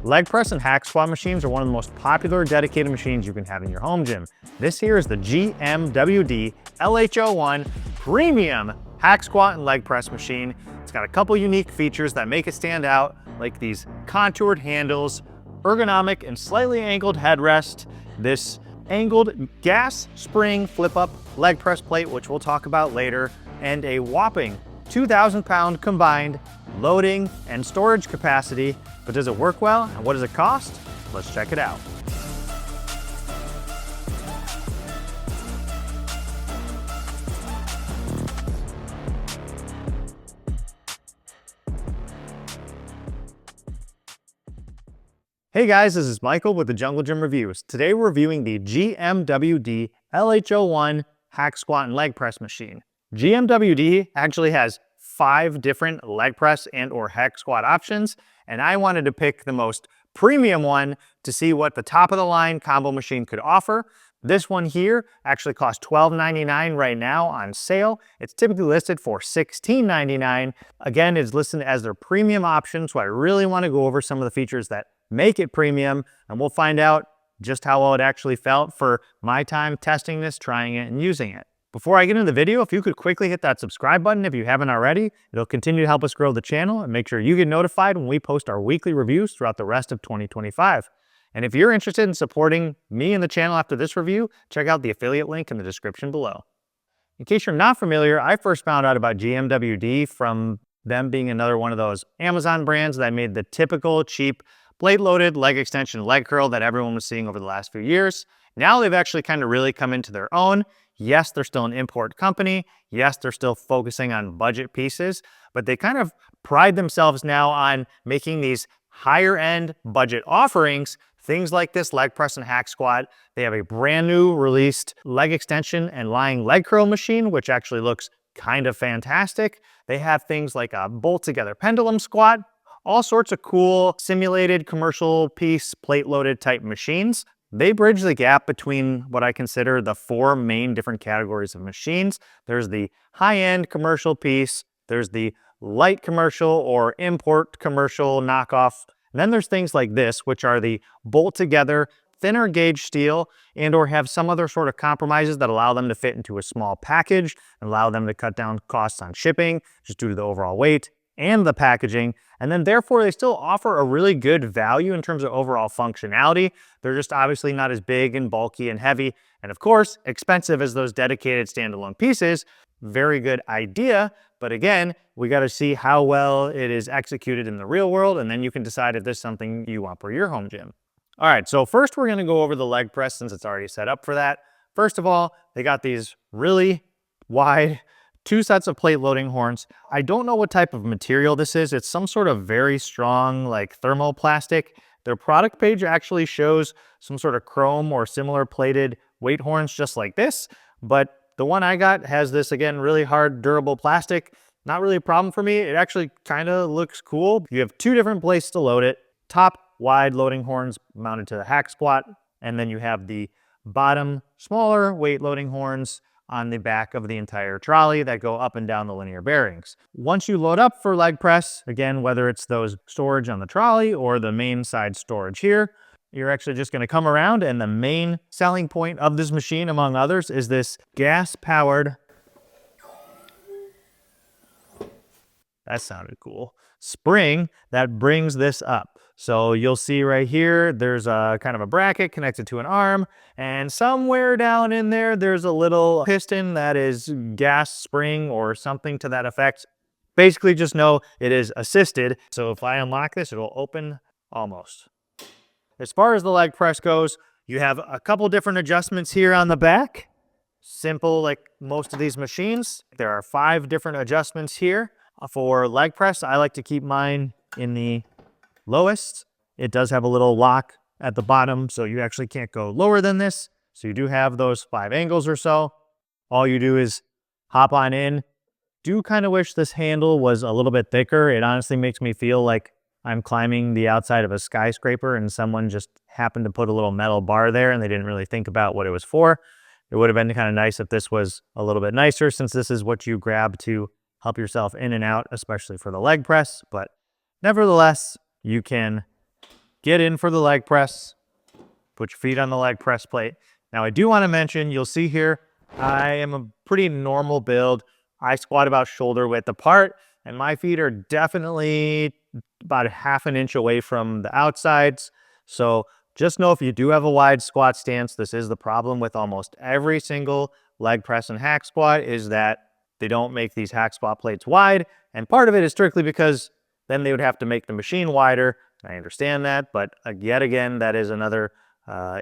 Leg press and hack squat machines are one of the most popular dedicated machines you can have in your home gym. This here is the GMWD LH01 Premium Hack Squat and Leg Press machine. It's got a couple unique features that make it stand out, like these contoured handles, ergonomic and slightly angled headrest, this angled gas spring flip-up leg press plate, which we'll talk about later, and a whopping 2,000-pound combined loading and storage capacity. But does it work well, and what does it cost? Let's check it out. Hey guys, this is Michael with the Jungle Gym Reviews. Today we're reviewing the GMWD LH01 Hack Squat and Leg Press machine. GMWD actually has 5 different leg press and or hack squat options, and I wanted to pick the most premium one to see what the top of the line combo machine could offer. This one here actually costs $12.99 right now on sale. It's typically listed for $16.99. Again, it's listed as their premium option, so I really want to go over some of the features that make it premium, and we'll find out just how well it actually felt for my time testing this, trying it, and using it. Before I get into the video, if you could quickly hit that subscribe button if you haven't already, it'll continue to help us grow the channel and make sure you get notified when we post our weekly reviews throughout the rest of 2025. And if you're interested in supporting me and the channel after this review, check out the affiliate link in the description below. In case you're not familiar, I first found out about GMWD from them being another one of those Amazon brands that made the typical cheap plate-loaded leg extension leg curl that everyone was seeing over the last few years. Now they've actually kind of really come into their own. Yes, they're still an import company. Yes, they're still focusing on budget pieces, but they kind of pride themselves now on making these higher end budget offerings, things like this leg press and hack squat. They have a brand new released leg extension and lying leg curl machine, which actually looks kind of fantastic. They have things like a bolt together pendulum squat, all sorts of cool simulated commercial piece plate loaded type machines. They bridge the gap between what I consider the 4 main different categories of machines. There's the high-end commercial piece, there's the light commercial or import commercial knockoff, and then there's things like this, which are the bolt-together, thinner gauge steel, and or have some other sort of compromises that allow them to fit into a small package and allow them to cut down costs on shipping, just due to the overall weight and the packaging, and then therefore they still offer a really good value in terms of overall functionality. They're just obviously not as big and bulky and heavy, and of course, expensive as those dedicated standalone pieces. Very good idea, but again, we got to see how well it is executed in the real world, and then you can decide if this is something you want for your home gym. All right, so first we're going to go over the leg press since it's already set up for that. First of all, they got these really wide 2 sets of plate loading horns. I don't know what type of material this is. It's some sort of very strong, like thermoplastic. Their product page actually shows some sort of chrome or similar plated weight horns just like this, but the one I got has this, again, really hard, durable plastic. Not really a problem for me. It actually kind of looks cool. You have 2 different places to load it. Top wide loading horns mounted to the hack squat, and then you have the bottom smaller weight loading horns on the back of the entire trolley that go up and down the linear bearings. Once you load up for leg press, again, whether it's those storage on the trolley or the main side storage here, you're actually just going to come around, and the main selling point of this machine, among others, is this gas-powered, that sounded cool, spring that brings this up. So you'll see right here, there's a kind of a bracket connected to an arm, and somewhere down in there, there's a little piston that is gas spring or something to that effect. Basically just know it is assisted. So if I unlock this, it'll open almost. As far as the leg press goes, you have a couple different adjustments here on the back. Simple like most of these machines. There are 5 different adjustments here. For leg press, I like to keep mine in the lowest. It does have a little lock at the bottom, so you actually can't go lower than this. So you do have those 5 angles or so. All you do is hop on in. Do kind of wish this handle was a little bit thicker. It honestly makes me feel like I'm climbing the outside of a skyscraper and someone just happened to put a little metal bar there and they didn't really think about what it was for. It would have been kind of nice if this was a little bit nicer, since this is what you grab to help yourself in and out, especially for the leg press. But nevertheless, you can get in for the leg press, put your feet on the leg press plate. Now I do want to mention, you'll see here, I am a pretty normal build. I squat about shoulder width apart, and my feet are definitely about 1/2 inch away from the outsides. So just know if you do have a wide squat stance, this is the problem with almost every single leg press and hack squat, is that they don't make these hack squat plates wide. And part of it is strictly because then they would have to make the machine wider. I understand that, but yet again, that is another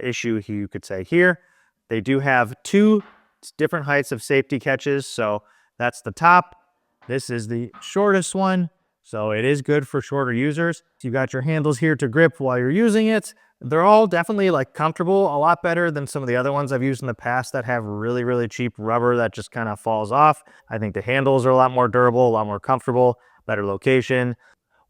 issue you could say here. They do have 2 different heights of safety catches. So that's the top. This is the shortest one. So it is good for shorter users. You got your handles here to grip while you're using it. They're all definitely like comfortable, a lot better than some of the other ones I've used in the past that have really, really cheap rubber that just kind of falls off. I think the handles are a lot more durable, a lot more comfortable, better location.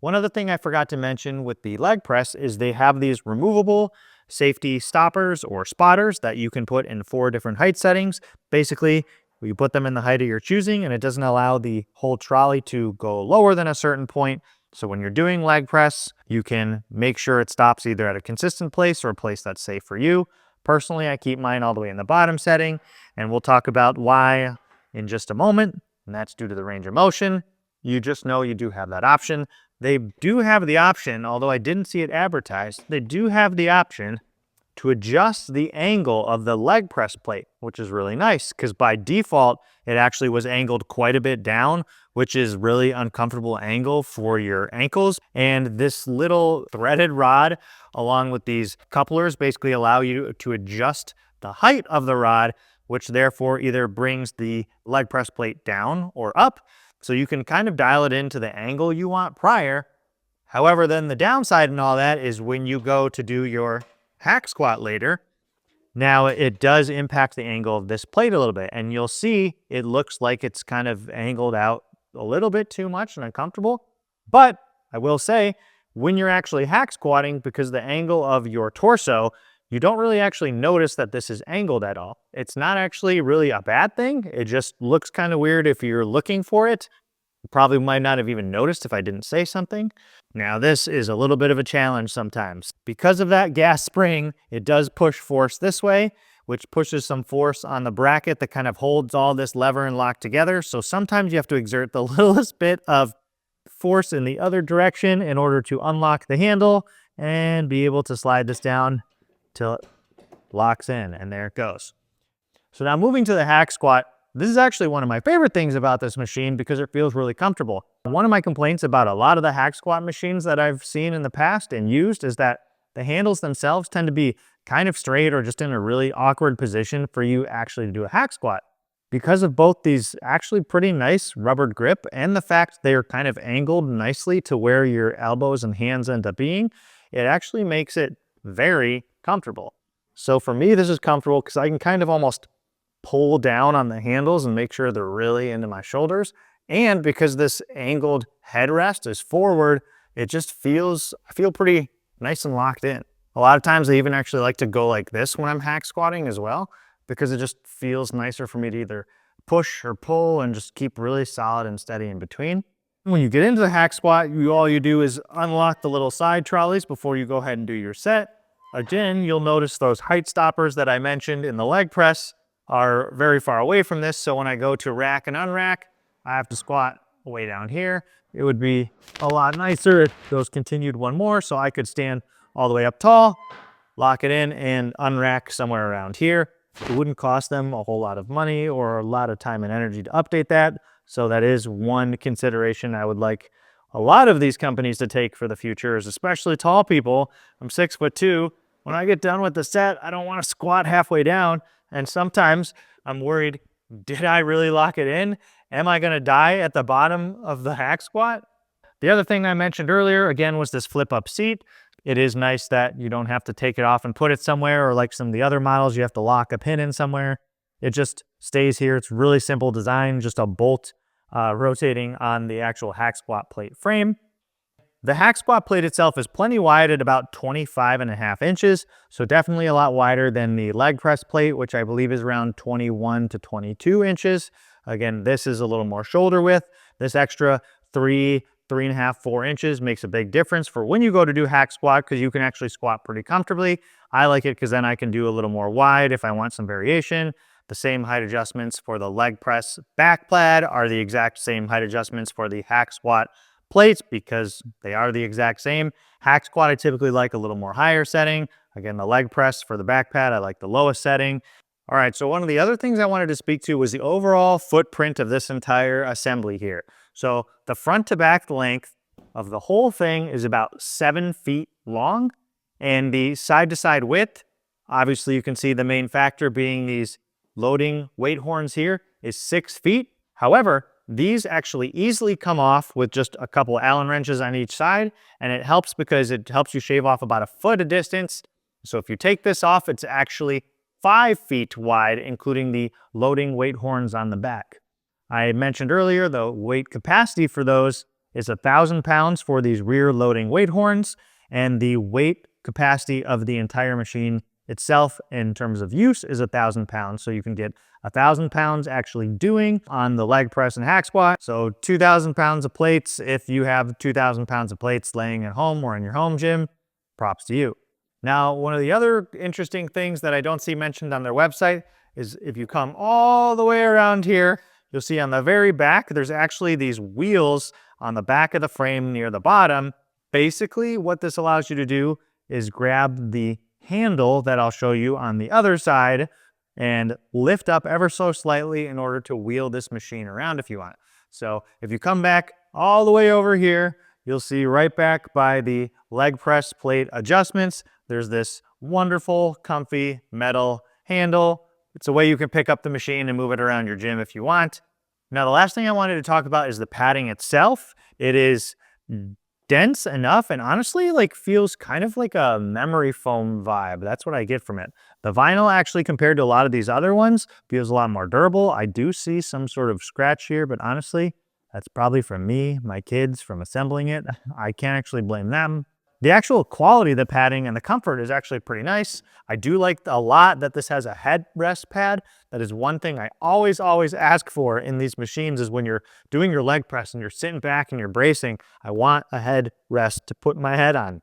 One other thing I forgot to mention with the leg press is they have these removable safety stoppers or spotters that you can put in 4 different height settings. Basically, you put them in the height of your choosing, and it doesn't allow the whole trolley to go lower than a certain point. So when you're doing leg press, you can make sure it stops either at a consistent place or a place that's safe for you. Personally, I keep mine all the way in the bottom setting, and we'll talk about why in just a moment, and that's due to the range of motion. You just know you do have that option. They do have the option, although I didn't see it advertised, they do have the option to adjust the angle of the leg press plate, which is really nice because by default, it actually was angled quite a bit down, which is really uncomfortable angle for your ankles. And this little threaded rod, along with these couplers, basically allow you to adjust the height of the rod, which therefore either brings the leg press plate down or up. So you can kind of dial it into the angle you want prior. However, then the downside in all that is when you go to do your hack squat later, now it does impact the angle of this plate a little bit. And you'll see it looks like it's kind of angled out a little bit too much and uncomfortable. But I will say, when you're actually hack squatting, because the angle of your torso, you don't really actually notice that this is angled at all. It's not actually really a bad thing. It just looks kind of weird if you're looking for it. You probably might not have even noticed if I didn't say something. Now this is a little bit of a challenge sometimes. Because of that gas spring, it does push force this way, which pushes some force on the bracket that kind of holds all this lever and lock together. So sometimes you have to exert the littlest bit of force in the other direction in order to unlock the handle and be able to slide this down till it locks in, and there it goes. So now moving to the hack squat, this is actually one of my favorite things about this machine because it feels really comfortable. One of my complaints about a lot of the hack squat machines that I've seen in the past and used is that the handles themselves tend to be kind of straight or just in a really awkward position for you actually to do a hack squat. Because of both these actually pretty nice rubber grip and the fact they're kind of angled nicely to where your elbows and hands end up being, it actually makes it very comfortable. So for me, this is comfortable because I can kind of almost pull down on the handles and make sure they're really into my shoulders. And because this angled headrest is forward, it just feels, I feel pretty nice and locked in. A lot of times I even actually like to go like this when I'm hack squatting as well, because it just feels nicer for me to either push or pull and just keep really solid and steady in between. When you get into the hack squat, all you do is unlock the little side trolleys before you go ahead and do your set. Again, you'll notice those height stoppers that I mentioned in the leg press are very far away from this. So when I go to rack and unrack, I have to squat way down here. It would be a lot nicer if those continued one more, so I could stand all the way up tall, lock it in, and unrack somewhere around here. It wouldn't cost them a whole lot of money or a lot of time and energy to update that. So that is one consideration I would like a lot of these companies to take for the future, is especially tall people. I'm 6'2". When I get done with the set, I don't want to squat halfway down. And sometimes I'm worried, did I really lock it in? Am I going to die at the bottom of the hack squat? The other thing I mentioned earlier, again, was this flip up seat. It is nice that you don't have to take it off and put it somewhere, or like some of the other models, you have to lock a pin in somewhere. It just stays here. It's really simple design, just a bolt rotating on the actual hack squat plate frame. The hack squat plate itself is plenty wide at about 25.5 inches, so definitely a lot wider than the leg press plate, which I believe is around 21 to 22 inches. Again, this is a little more shoulder width. This extra 3 3.5, 4 inches makes a big difference for when you go to do hack squat, because you can actually squat pretty comfortably. I like it because then I can do a little more wide if I want some variation. The same height adjustments for the leg press back pad are the exact same height adjustments for the hack squat plates because they are the exact same. Hack squat, I typically like a little more higher setting. Again, the leg press for the back pad, I like the lowest setting. All right, so one of the other things I wanted to speak to was the overall footprint of this entire assembly here. So the front to back length of the whole thing is about 7 feet long, and the side to side width, obviously you can see the main factor being these loading weight horns here, is 6 feet. However, these actually easily come off with just a couple Allen wrenches on each side, and it helps because it helps you shave off about 1 foot of distance. So if you take this off, it's actually 5 feet wide, including the loading weight horns on the back. I mentioned earlier the weight capacity for those is 1,000 pounds for these rear loading weight horns, and the weight capacity of the entire machine itself in terms of use is 1,000 pounds. So you can get 1,000 pounds actually doing on the leg press and hack squat. So 2,000 pounds of plates. If you have 2,000 pounds of plates laying at home or in your home gym, props to you. Now, one of the other interesting things that I don't see mentioned on their website is if you come all the way around here, you'll see on the very back, there's actually these wheels on the back of the frame near the bottom. Basically, what this allows you to do is grab the handle that I'll show you on the other side and lift up ever so slightly in order to wheel this machine around if you want. So if you come back all the way over here, you'll see right back by the leg press plate adjustments, there's this wonderful, comfy metal handle. It's a way you can pick up the machine and move it around your gym if you want. Now, the last thing I wanted to talk about is the padding itself. It is dense enough and honestly feels kind of like a memory foam vibe. That's what I get from it. The vinyl actually, compared to a lot of these other ones, feels a lot more durable. I do see some sort of scratch here, but honestly, that's probably from me, my kids, from assembling it. I can't actually blame them. The actual quality of the padding and the comfort is actually pretty nice. I do like a lot that this has a headrest pad. That is one thing I always ask for in these machines is when you're doing your leg press and you're sitting back and you're bracing, I want a headrest to put my head on.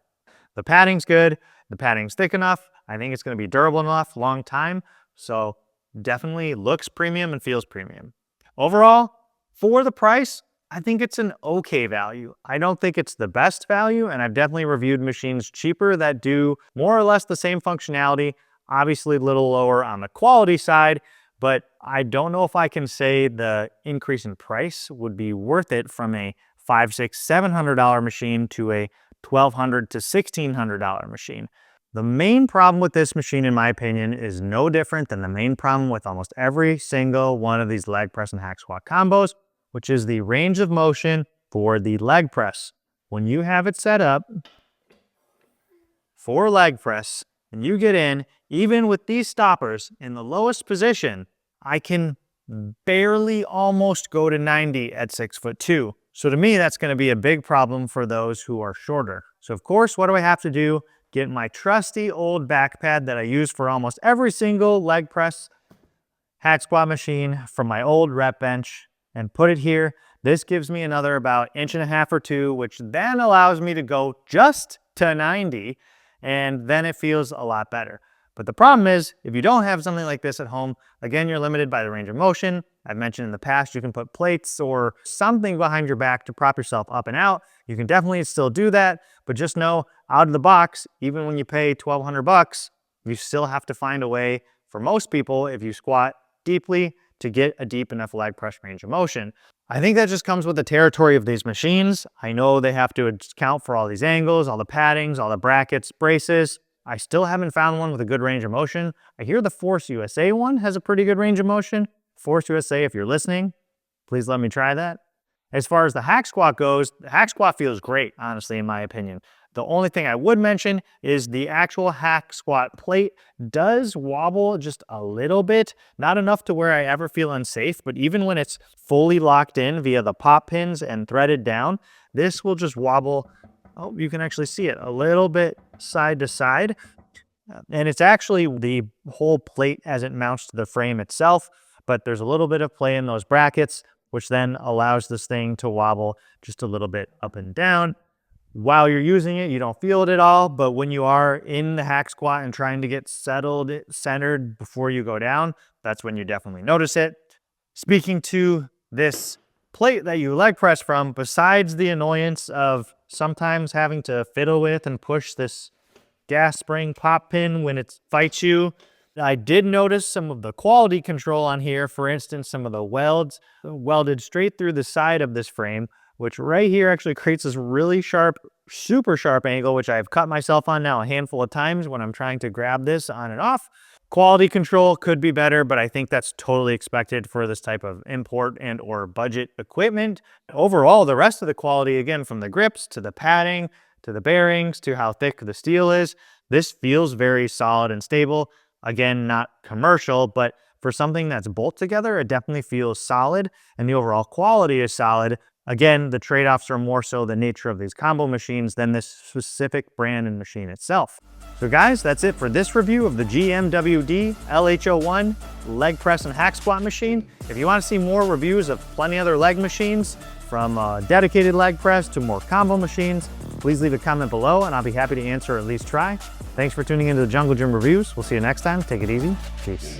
The padding's good. The padding's thick enough. I think it's going to be durable enough, long time. So definitely looks premium and feels premium. Overall, for the price, I think it's an okay value. I don't think it's the best value, and I've definitely reviewed machines cheaper that do more or less the same functionality, obviously a little lower on the quality side, but I don't know if I can say the increase in price would be worth it from a $500, $600, $700 machine to a $1,200 to $1,600 machine. The main problem with this machine, in my opinion, is no different than the main problem with almost every single one of these leg press and hack squat combos, which is the range of motion for the leg press. When you have it set up for leg press and you get in, even with these stoppers in the lowest position, I can barely almost go to 90 at 6'2". So to me, that's going to be a big problem for those who are shorter. So of course, what do I have to do? Get my trusty old back pad that I use for almost every single leg press hack squat machine from my old rep bench and put it here. This gives me another about 1.5 inches or 2, which then allows me to go just to 90, and then it feels a lot better. But the problem is, if you don't have something like this at home, again, you're limited by the range of motion. I've mentioned in the past, you can put plates or something behind your back to prop yourself up and out. You can definitely still do that, but just know, out of the box, even when you pay $1,200, you still have to find a way, for most people, if you squat deeply, to get a deep enough leg press range of motion. I think that just comes with the territory of these machines. I know they have to account for all these angles, all the paddings, all the brackets, braces. I still haven't found one with a good range of motion. I hear the Force USA one has a pretty good range of motion. Force USA, if you're listening, please let me try that. As far as the hack squat goes, the hack squat feels great, honestly, in my opinion. The only thing I would mention is the actual hack squat plate does wobble just a little bit, not enough to where I ever feel unsafe, but even when it's fully locked in via the pop pins and threaded down, this will just wobble. Oh, you can actually see it a little bit side to side. And it's actually the whole plate as it mounts to the frame itself, but there's a little bit of play in those brackets. which then allows this thing to wobble just a little bit up and down. While you're using it, you don't feel it at all, but when you are in the hack squat and trying to get settled, centered before you go down, that's when you definitely notice it. Speaking to this plate that you leg press from, besides the annoyance of sometimes having to fiddle with and push this gas spring pop pin when it fights you, I did notice some of the quality control on here. For instance, some of the welds welded straight through the side of this frame, which right here actually creates this really sharp, super sharp angle, which I've cut myself on now a handful of times when I'm trying to grab this on and off. Quality control could be better, but I think that's totally expected for this type of import and or budget equipment. Overall, the rest of the quality, again, from the grips to the padding, to the bearings, to how thick the steel is, this feels very solid and stable. Again, not commercial, but for something that's bolt together, it definitely feels solid, and the overall quality is solid. Again, the trade-offs are more so the nature of these combo machines than this specific brand and machine itself. So guys, that's it for this review of the GMWD LH01 leg press and hack squat machine. If you want to see more reviews of plenty other leg machines, from dedicated leg press to more combo machines, please leave a comment below and I'll be happy to answer or at least try. Thanks for tuning into the Jungle Gym Reviews. We'll see you next time. Take it easy. Peace.